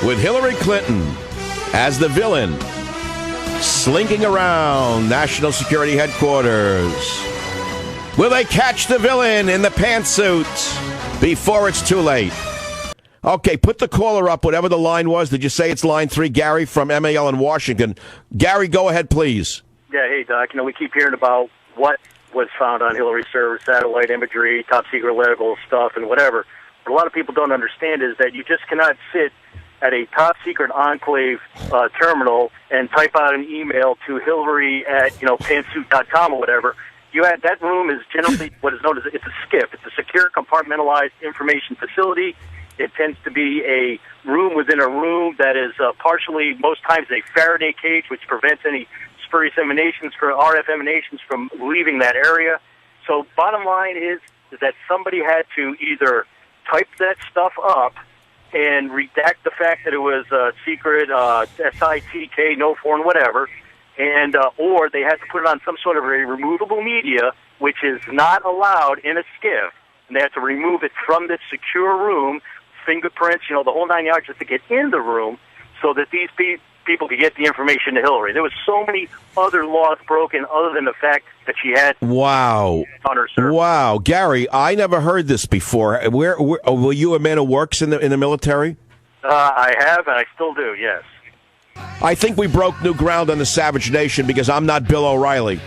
with Hillary Clinton as the villain, slinking around National Security Headquarters. Will they catch the villain in the pantsuit before it's too late? Okay, put the caller up, whatever the line was. Did you say it's line 3? Gary from MAL in Washington. Gary, go ahead, please. Yeah, hey, Doc. We keep hearing about what was found on Hillary's server, satellite imagery, top secret level stuff, and whatever. What a lot of people don't understand is that you just cannot sit at a top secret enclave terminal and type out an email to Hillary at pantsuit.com or whatever. That room is generally what is known as it's a SCIF. It's a secure compartmentalized information facility. It tends to be a room within a room that is partially, most times, a Faraday cage, which prevents any spurious emanations or RF emanations from leaving that area. So bottom line is that somebody had to either type that stuff up and redact the fact that it was secret, SITK, no foreign, whatever, and or they had to put it on some sort of a removable media, which is not allowed in a SCIF. And they had to remove it from this secure room, fingerprints, the whole 9 yards, just to get in the room so that these people could get the information to Hillary. There was so many other laws broken other than the fact that she had on her server. Wow. Gary, I never heard this before. Were you a man who works in the military? I have, and I still do, yes. I think we broke new ground on the Savage Nation because I'm not Bill O'Reilly.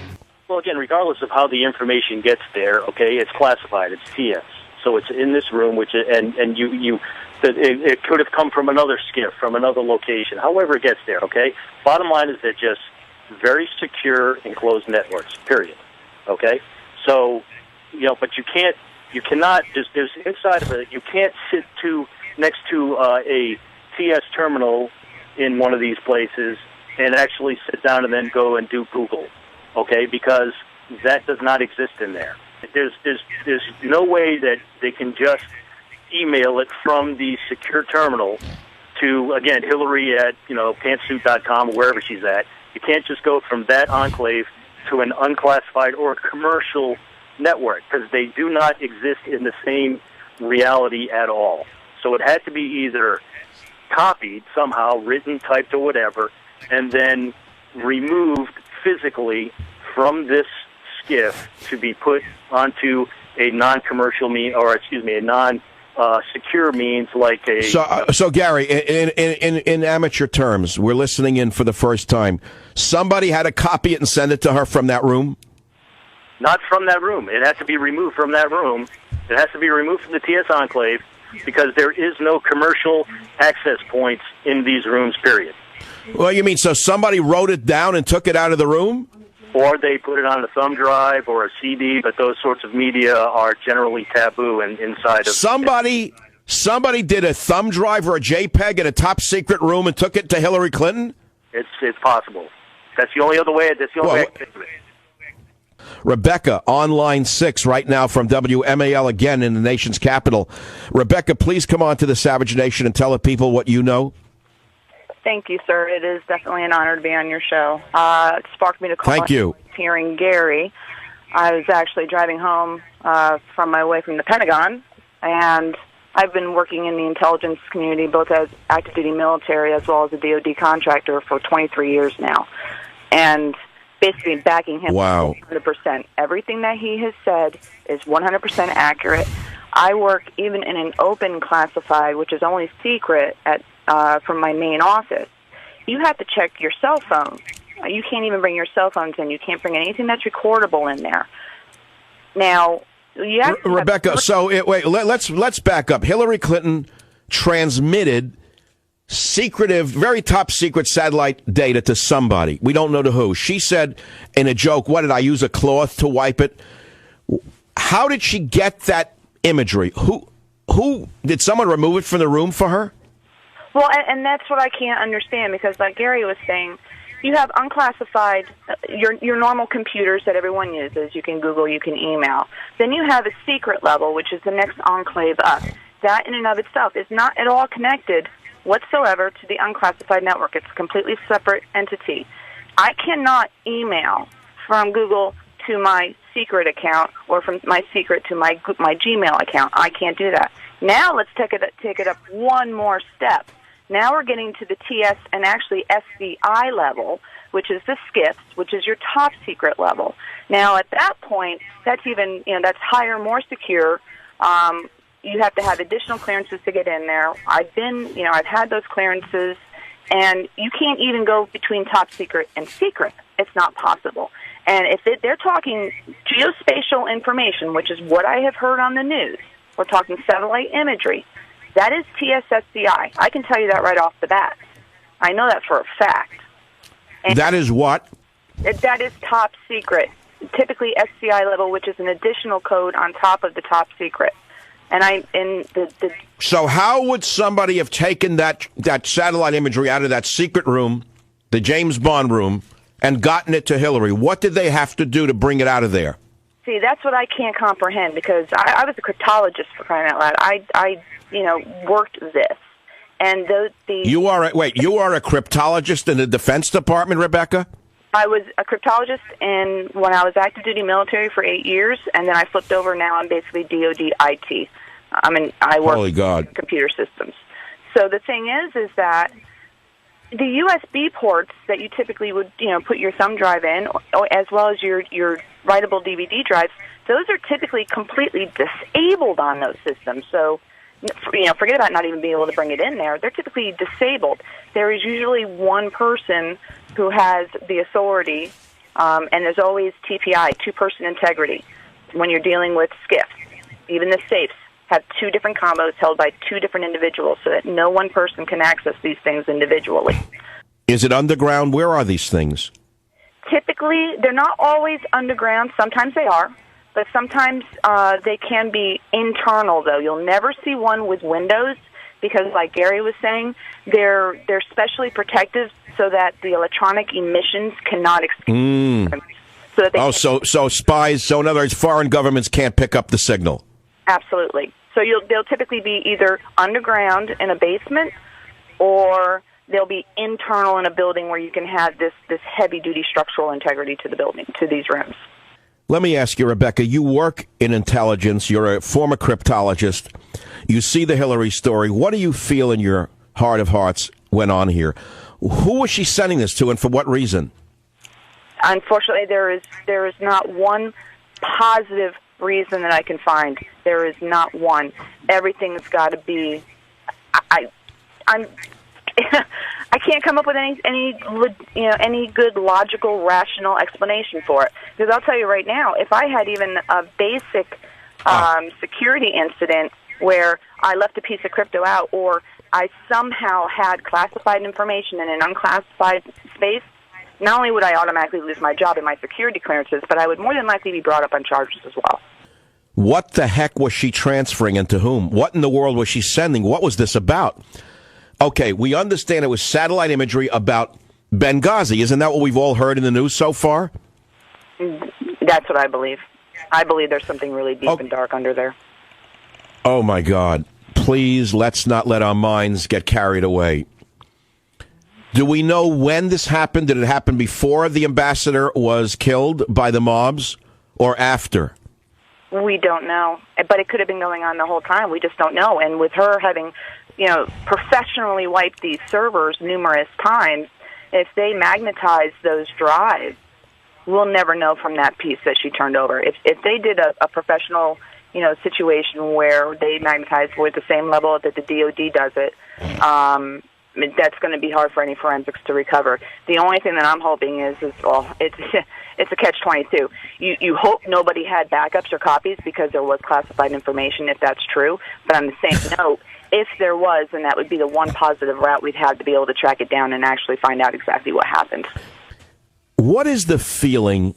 Well, again, regardless of how the information gets there, okay, it's classified. It's TS. So it's in this room, it could have come from another SCIF, from another location, however it gets there, okay? Bottom line is they're just very secure, enclosed networks, period, okay? So, but you cannot, there's inside of it, you can't sit next to a TS terminal in one of these places and actually sit down and then go and do Google, okay? Because that does not exist in there. There's no way that they can just email it from the secure terminal to, again, Hillary at, pantsuit.com or wherever she's at. You can't just go from that enclave to an unclassified or commercial network because they do not exist in the same reality at all. So it had to be either copied somehow, written, typed, or whatever, and then removed physically from this SCIF to be put onto a non-commercial a non-secure means like a... So Gary, in amateur terms, we're listening in for the first time. Somebody had to copy it and send it to her from that room? Not from that room. It has to be removed from that room. It has to be removed from the TS Enclave because there is no commercial access points in these rooms, period. Well, you mean so somebody wrote it down and took it out of the room? Or they put it on a thumb drive or a CD, but those sorts of media are generally taboo and inside of... Somebody did a thumb drive or a JPEG in a top secret room and took it to Hillary Clinton? It's possible. That's the only other way. That's the only way I can think of it. Rebecca, on line 6 right now from WMAL again in the nation's capital. Rebecca, please come on to the Savage Nation and tell the people what you know. Thank you, sir. It is definitely an honor to be on your show. It sparked me to call. Thank you. Hearing Gary. I was actually driving home from my way from the Pentagon, and I've been working in the intelligence community, both as active duty military as well as a DoD contractor for 23 years now. And basically backing him 100%. Everything that he has said is 100% accurate. I work even in an open classified, which is only secret from my main office. You have to check your cell phone. You can't even bring your cell phones in. You can't bring anything that's recordable in there. Now, you have Rebecca, let's back up. Hillary Clinton transmitted secretive, very top secret satellite data to somebody. We don't know to who. She said in a joke, what did I use, a cloth to wipe it? How did she get that imagery? Who did someone remove it from the room for her? Well, and that's what I can't understand because like Gary was saying, you have unclassified, your normal computers that everyone uses. You can Google, you can email. Then you have a secret level, which is the next enclave up. That in and of itself is not at all connected whatsoever to the unclassified network. It's a completely separate entity. I cannot email from Google to my secret account or from my secret to my Gmail account. I can't do that. Now let's take it up one more step. Now we're getting to the TS and actually SCI level, which is the SCIFs, which is your top secret level. Now, at that point, that's even, that's higher, more secure. You have to have additional clearances to get in there. I've had those clearances, and you can't even go between top secret and secret. It's not possible. And if they're talking geospatial information, which is what I have heard on the news, we're talking satellite imagery, that is TSSCI. I can tell you that right off the bat. I know that for a fact. And that is what? That is top secret. Typically SCI level, which is an additional code on top of the top secret. So how would somebody have taken that satellite imagery out of that secret room, the James Bond room, and gotten it to Hillary? What did they have to do to bring it out of there? See, that's what I can't comprehend, because I was a cryptologist, for crying out loud. I worked this. And You are a cryptologist in the Defense Department, Rebecca? I was a cryptologist when I was active duty military for 8 years, and then I flipped over. Now I'm basically DoD IT. I work with computer systems. So the thing is that the USB ports that you typically would put your thumb drive in, as well as your writable DVD drives, those are typically completely disabled on those systems. So forget about not even being able to bring it in there. They're typically disabled. There is usually one person who has the authority, and there's always TPI, two-person integrity, when you're dealing with SCIFs. Even the safes have two different combos held by two different individuals, so that no one person can access these things individually. Is it underground? Where are these things? Typically, they're not always underground. Sometimes they are, but sometimes they can be internal, though. You'll never see one with windows because, like Gary was saying, they're specially protected so that the electronic emissions cannot escape. So spies, so in other words, foreign governments can't pick up the signal. Absolutely. So they'll typically be either underground in a basement, or they'll be internal in a building where you can have this heavy-duty structural integrity to the building, to these rooms. Let me ask you, Rebecca, you work in intelligence. You're a former cryptologist. You see the Hillary story. What do you feel in your heart of hearts went on here? Who was she sending this to, and for what reason? Unfortunately, there is not one positive reason that I can find. There is not one. Everything's got to be. I'm. I can't come up with any good logical, rational explanation for it. Because I'll tell you right now, if I had even a basic security incident where I left a piece of crypto out, or I somehow had classified information in an unclassified space, not only would I automatically lose my job and my security clearances, but I would more than likely be brought up on charges as well. What the heck was she transferring and to whom? What in the world was she sending? What was this about? Okay, we understand it was satellite imagery about Benghazi. Isn't that what we've all heard in the news so far? That's what I believe. I believe there's something really deep and dark under there. Oh, my God. Please, let's not let our minds get carried away. Do we know when this happened? Did it happen before the ambassador was killed by the mobs or after? We don't know. But it could have been going on the whole time. We just don't know. And with her having, professionally wiped these servers numerous times, if they magnetize those drives, we'll never know from that piece that she turned over. If they did a professional, situation where they magnetize with the same level that the DoD does it, that's going to be hard for any forensics to recover. The only thing that I'm hoping is it's a catch-22. You hope nobody had backups or copies because there was classified information, if that's true. But on the same note, if there was, then that would be the one positive route we'd have to be able to track it down and actually find out exactly what happened. What is the feeling,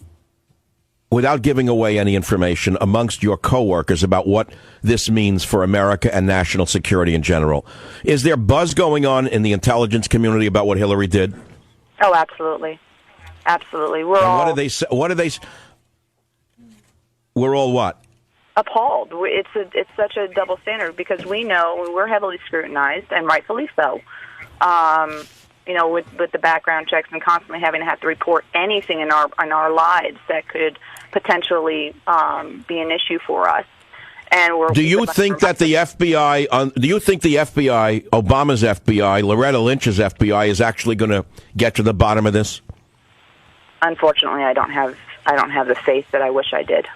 without giving away any information, amongst your coworkers about what this means for America and national security in general? Is there buzz going on in the intelligence community about what Hillary did? Oh, absolutely. Absolutely. What do they say? We're all what? Appalled. It's such a double standard because we know we're heavily scrutinized, and rightfully so. With the background checks and constantly having to have to report anything in our lives that could potentially be an issue for us. And do you think that the FBI, Obama's FBI, Loretta Lynch's FBI, is actually going to get to the bottom of this? Unfortunately, I don't have the faith that I wish I did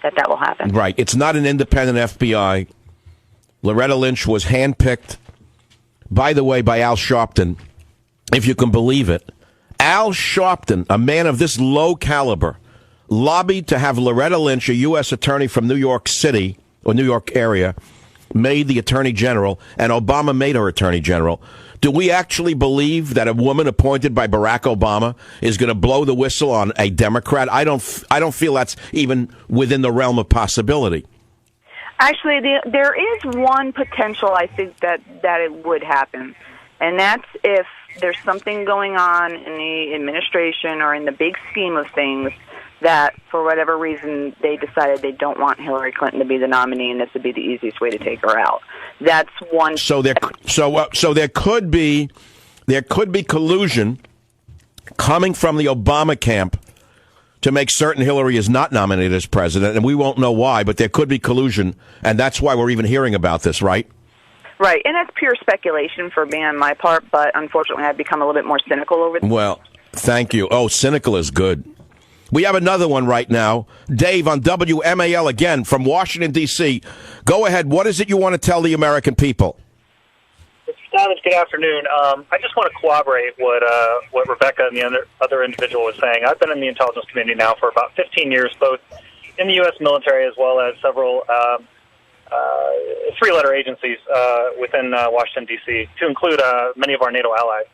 that will happen. Right. It's not an independent FBI. Loretta Lynch was handpicked, by the way, by Al Sharpton, if you can believe it. Al Sharpton, a man of this low caliber, lobbied to have Loretta Lynch, a U.S. attorney from New York City, or New York area, made the attorney general, and Obama made her attorney general. Do we actually believe that a woman appointed by Barack Obama is going to blow the whistle on a Democrat? I don't feel that's even within the realm of possibility. Actually, there is one potential, I think, that it would happen, and that's if there's something going on in the administration or in the big scheme of things that, for whatever reason, they decided they don't want Hillary Clinton to be the nominee, and this would be the easiest way to take her out. That's one. So there could be collusion coming from the Obama camp to make certain Hillary is not nominated as president, and we won't know why, but there could be collusion, and that's why we're even hearing about this, right? Right, and that's pure speculation for me on my part, but unfortunately I've become a little bit more cynical over this. Well, thank you. Oh, cynical is good. We have another one right now. Dave on WMAL again from Washington, D.C. Go ahead. What is it you want to tell the American people? Mr. Savage, good afternoon. I just want to corroborate what Rebecca and the other individual was saying. I've been in the intelligence community now for about 15 years, both in the U.S. military as well as several three-letter agencies within Washington, D.C., to include many of our NATO allies.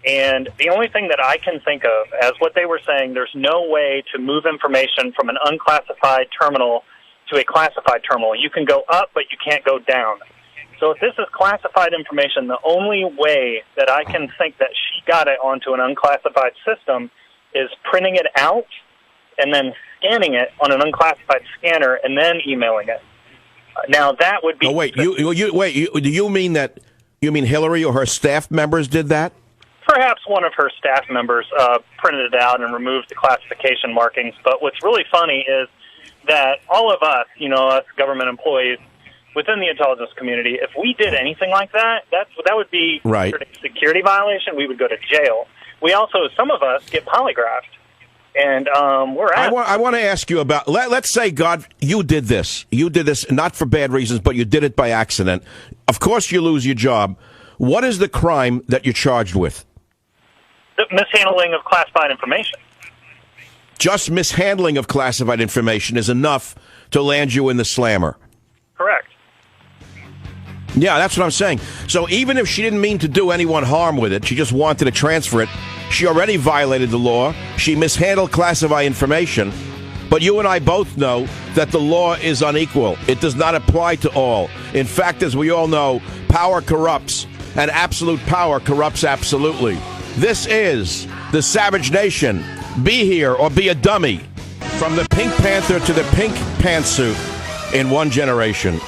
And the only thing that I can think of, as what they were saying, there's no way to move information from an unclassified terminal to a classified terminal. You can go up, but you can't go down. So if this is classified information, the only way that I can think that she got it onto an unclassified system is printing it out and then scanning it on an unclassified scanner and then emailing it. Now that would be. Oh wait, do you mean Hillary or her staff members did that? Perhaps one of her staff members printed it out and removed the classification markings. But what's really funny is that all of us, us government employees within the intelligence community, if we did anything like that, that would be right. A security violation. We would go to jail. We also, some of us, get polygraphed. And we're at. I want to ask you about. Let's say, God, you did this. You did this not for bad reasons, but you did it by accident. Of course, you lose your job. What is the crime that you're charged with? The mishandling of classified information. Just mishandling of classified information is enough to land you in the slammer. Correct. Yeah, that's what I'm saying. So even if she didn't mean to do anyone harm with it, she just wanted to transfer it, she already violated the law. She mishandled classified information. But you and I both know that the law is unequal. It does not apply to all. In fact, as we all know, power corrupts, and absolute power corrupts absolutely. This is the Savage Nation. Be here or be a dummy. From the Pink Panther to the pink pantsuit in one generation.